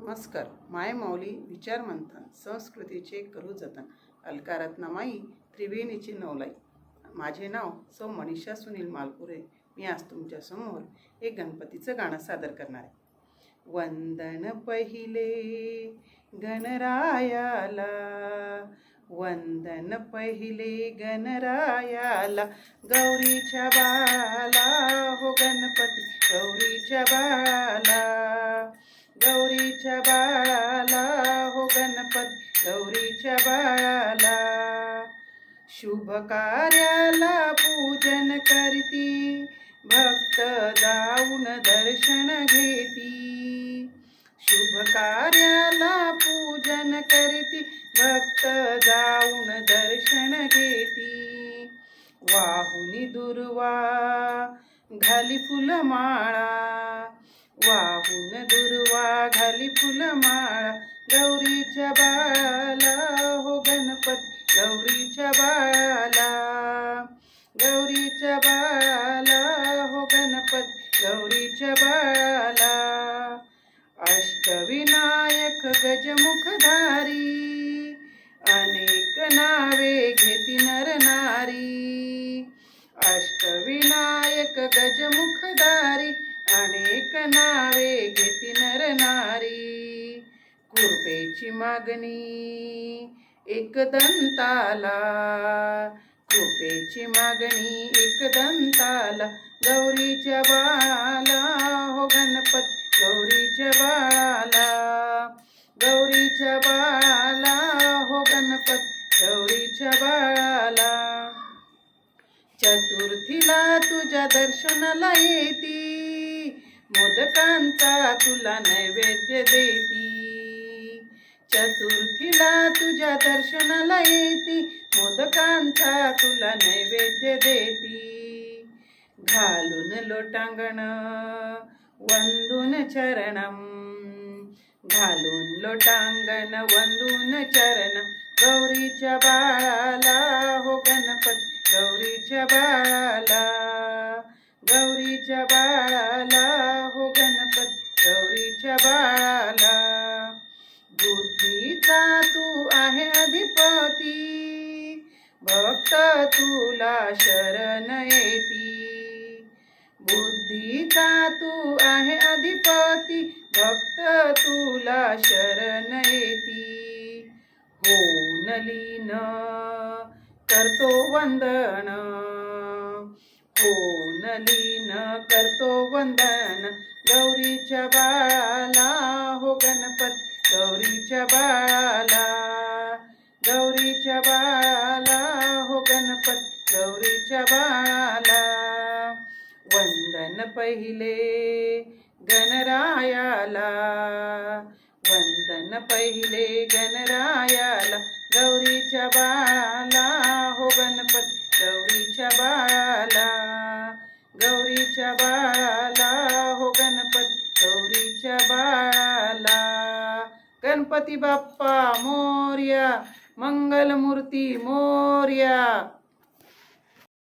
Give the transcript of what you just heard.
नमस्कार. माय माऊली विचार मंथन संस्कृतीचे करू जतन अलकारत्नामाई त्रिवेणीची नवलाई. माझे नाव सौ मनीषा सुनील मालपुरे. मी आज तुमच्या समोर एक गणपतीचं गाणं सादर करणार आहे. वंदन पहिले गणरायाला, वंदन पहिले गणरायाला, गौरीच्या बाला हो गणपती गौरीच्या बाला, गौरीच्या बाळाला हो गणपती गौरीच्या बाळाला. शुभ कार्याला पूजन करती, भक्त जाऊन दर्शन घेती. शुभ कार्याला पूजन करती, भक्त जाऊन दर्शन घेती. वाहुनी दुर्वा घाली फुलमाळा, वाहून दुर्वा घाली फुलमाळा, गौरीच्या बाळाला हो गणपती गौरीच्या बाळाला, गौरीच्या बाळाला हो गणपती गौरीच्या बाळाला. अष्टविनायक गजमुखधारी, अनेक नावे घेती नर नारी. अष्टविनायक गजमुखधारी, अनेक नावे घेती नर नारी. कृपेची मागणी एक दंताला, कृपेची मागणी एक दंताला, गौरीच्या बाळाला हो गणपती गौरीच्या बाळाला, गौरीच्या बाळाला हो गणपती गौरीच्या बाळाला. चतुर्थीला तुझ्या दर्शनाला येती, मोदकांचा तुला नैवेद्य देती. चतुर्थीला तुझ्या दर्शनाला येती, मोदकांचा तुला नैवेद्य देती. घालून लोटांगण वंदून चरणम, घालून लोटांगण वंदून चरणम, गौरीच्या बाळाला हो गणपती गौरीच्या बाळाला, गौरीच्या बाळाला हो गणपती गौरीच्या बाळाला. बुद्धीचा तू आहे अधिपती, भक्त तुला शरण येती. बुद्धीचा तू आहे अधिपती, भक्त तुला शरण येती. होऊन लीन करतो वंदन, होऊन लीन करतो वंदन, गौरीच्या बाळाला हो गणपती गौरीच्या बाळाला, गौरीच्या बाळाला हो गणपती गौरीच्या बाळाला. वंदन पहिले गणरायाला, वंदन पहिले गणरायाला, गौरीच्या बाळाला हो गणपती गौरीच्या बाळाला, गौरीच्या बाळाला हो गणपती गौरीच्या बाळाला. गणपती बाप्पा मोरया, मंगलमूर्ती मोरया.